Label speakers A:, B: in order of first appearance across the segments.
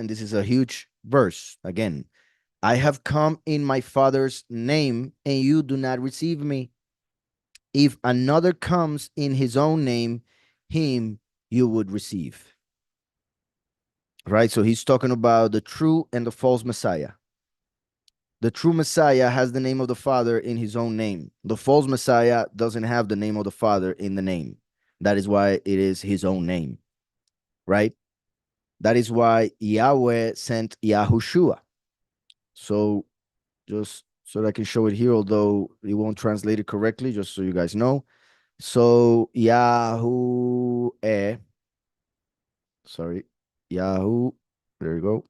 A: and this is a huge verse again. I have come in my Father's name, and you do not receive me. If another comes in his own name, him you would receive. Right? So he's talking about the true and the false Messiah. The true Messiah has the name of the Father in his own name. The false Messiah doesn't have the name of the Father in the name. That is why it is his own name, right? That is why Yahweh sent Yahushua. So just so that I can show it here, although it won't translate it correctly, just so you guys know. So Yahuwah, sorry, Yahu, there you go.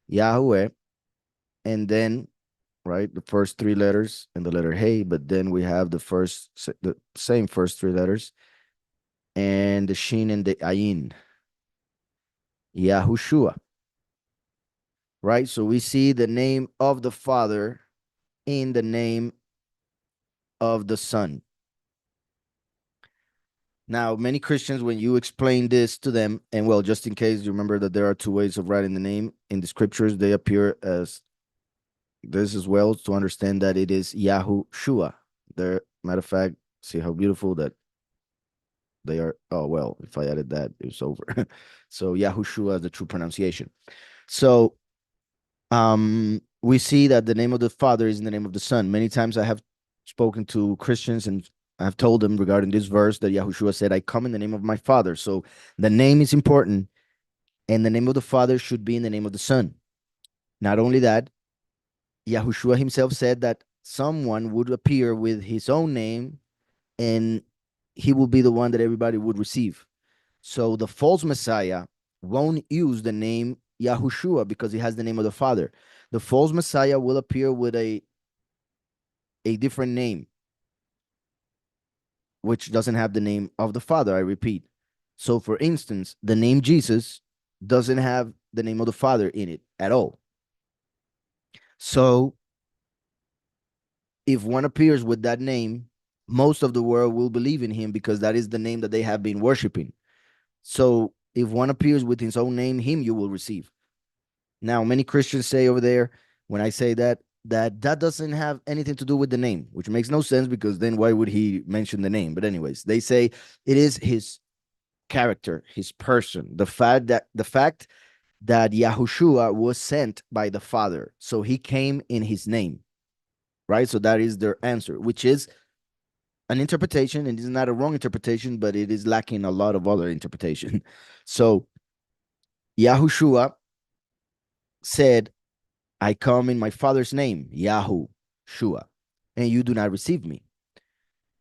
A: Yahweh, and then right? The first three letters and the letter Hey, but then we have the same first three letters and the Shin and the Ayin, Yahushua, right? So we see the name of the Father in the name of the Son. Now, many Christians, when you explain this to them, and well, just in case you remember that there are two ways of writing the name in the scriptures, they appear as this as well to understand that it is Yahushua. There, matter of fact, see how beautiful that they are. Oh, well, if I added that, it's over. So Yahushua is the true pronunciation. So we see that the name of the Father is in the name of the Son. Many times I have spoken to Christians and I have told them regarding this verse that Yahushua said, I come in the name of my Father. So the name is important, and the name of the Father should be in the name of the Son. Not only that, Yahushua himself said that someone would appear with his own name and he will be the one that everybody would receive. So the false Messiah won't use the name Yahushua because he has the name of the Father. The false Messiah will appear with a different name, which doesn't have the name of the Father, I repeat. So for instance, the name Jesus doesn't have the name of the Father in it at all. So if one appears with that name, most of the world will believe in him because that is the name that they have been worshiping. So if one appears with his own name, him you will receive. Now, many Christians say over there, when I say that, that doesn't have anything to do with the name, which makes no sense because then why would he mention the name? But anyways, they say it is his character, his person, the fact that Yahushua was sent by the Father, so he came in his name, right? So that is their answer, which is an interpretation, and it is not a wrong interpretation, but it is lacking a lot of other interpretation. So Yahushua said, I come in my Father's name, Yahushua, and you do not receive me.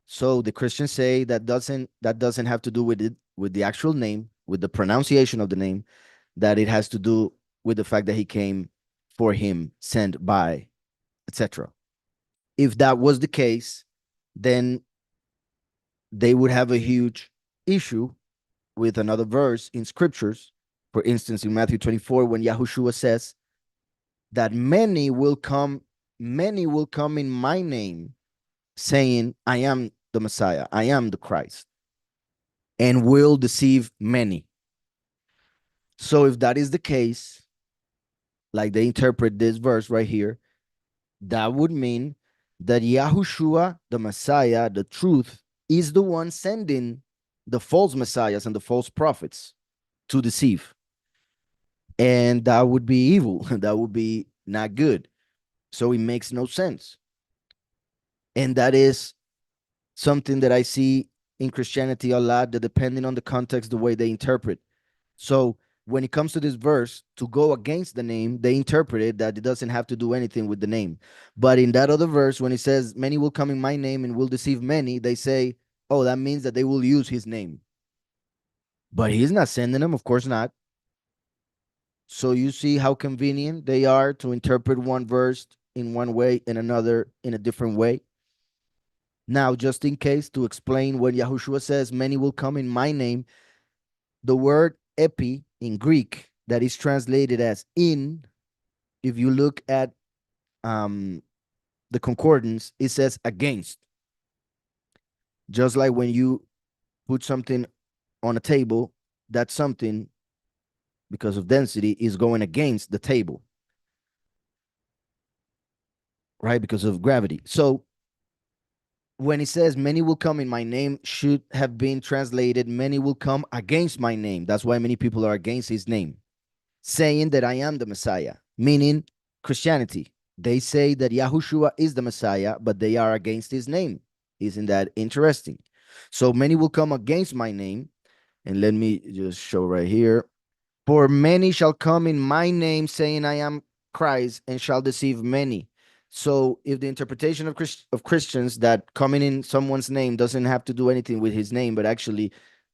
A: So the Christians say that doesn't have to do with it, with the actual name, with the pronunciation of the name, that it has to do with the fact that he came for him, sent by, etc. If that was the case, then they would have a huge issue with another verse in scriptures. For instance, in Matthew 24, when Yahushua says that many will come in my name, saying, I am the Messiah, I am the Christ, and will deceive many. So if that is the case, like they interpret this verse right here, that would mean that Yahushua, the Messiah, the truth, is the one sending the false messiahs and the false prophets to deceive. And that would be evil. That would be not good. So it makes no sense. And that is something that I see in Christianity a lot, that depending on the context, the way they interpret. So when it comes to this verse, to go against the name, they interpret it that it doesn't have to do anything with the name. But in that other verse, when it says, many will come in my name and will deceive many, they say, oh, that means that they will use his name. But he's not sending them, of course not. So you see how convenient they are to interpret one verse in one way and another in a different way. Now, just in case, to explain, when Yahushua says, many will come in my name, the word epi in Greek that is translated as in, if you look at the concordance, it says against. Just like when you put something on a table, that something because of density, is going against the table, right? Because of gravity. So when it says many will come in my name, should have been translated many will come against my name. That's why many people are against his name, saying that I am the Messiah, meaning Christianity. They say that Yahushua is the Messiah, but they are against his name. Isn't that interesting? So many will come against my name. And let me just show right here. For many shall come in my name, saying, I am Christ, and shall deceive many. So if the interpretation of Christians that coming in someone's name doesn't have to do anything with his name, but actually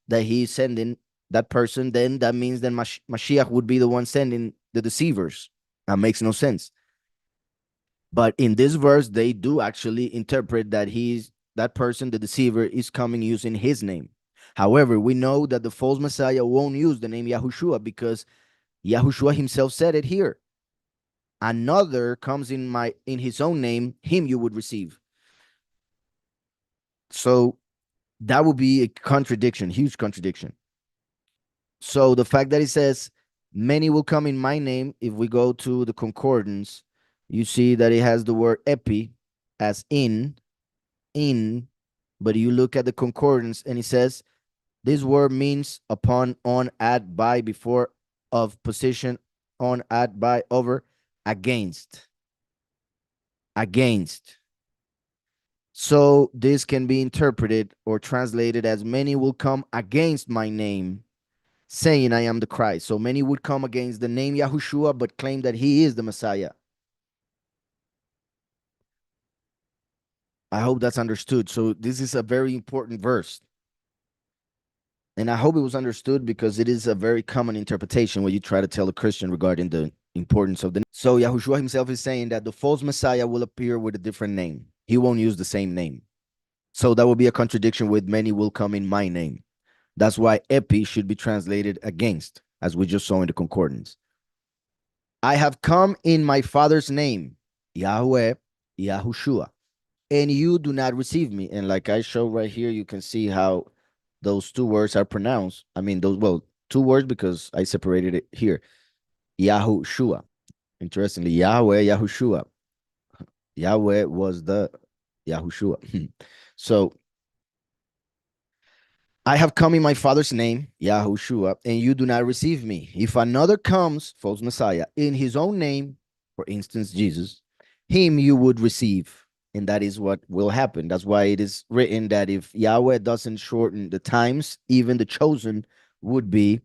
A: that he's sending that person, then that means that Mashiach would be the one sending the deceivers. That makes no sense. But in this verse, they do actually interpret that that person, the deceiver, is coming using his name. However, we know that the false Messiah won't use the name Yahushua because Yahushua himself said it here. Another comes in his own name, him you would receive. So that would be a contradiction, huge contradiction. So the fact that it says many will come in my name, if we go to the concordance, you see that it has the word epi as in, but you look at the concordance and it says this word means upon, on, at, by, before, of, position, on, at, by, over, against. Against. So this can be interpreted or translated as many will come against my name, saying I am the Christ. So many would come against the name Yahushua, but claim that he is the Messiah. I hope that's understood. So this is a very important verse. And I hope it was understood because it is a very common interpretation when you try to tell a Christian regarding the importance of the name. So Yahushua himself is saying that the false Messiah will appear with a different name. He won't use the same name. So that will be a contradiction with many will come in my name. That's why epi should be translated against, as we just saw in the concordance. I have come in my Father's name, Yahweh, Yahushua, and you do not receive me. And like I show right here, you can see how those two words are pronounced. I mean, two words because I separated it here. Yahushua. Interestingly, Yahweh, Yahushua. Yahweh was the Yahushua. So I have come in my Father's name, Yahushua, and you do not receive me. If another comes, false Messiah, in his own name, for instance, Jesus, him you would receive. And that is what will happen. That's why it is written that if Yahweh doesn't shorten the times, even the chosen would be